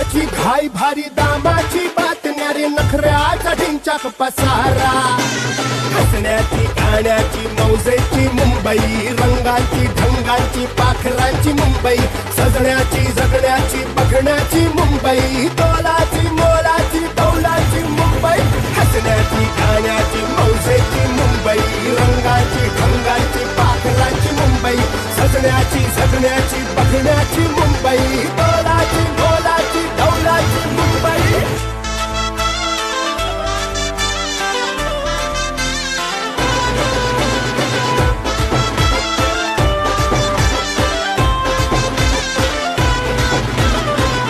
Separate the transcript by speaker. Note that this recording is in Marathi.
Speaker 1: कामाची घाई भारी दामाची बातम्या नखऱ्याचा ढिंचाक पसारा हसण्याची गाण्याची मौजेची मुंबई रंगांची ढंगांची पाखरांची मुंबई सजण्याची जगण्याची बघण्याची मुंबई तोलाची मोलाची डौलाची मुंबई हसण्याची गाण्याची मौजेची मुंबई रंगाची ढंगांची पाखरांची मुंबई सजण्याची जगण्याची बघण्याची मुंबई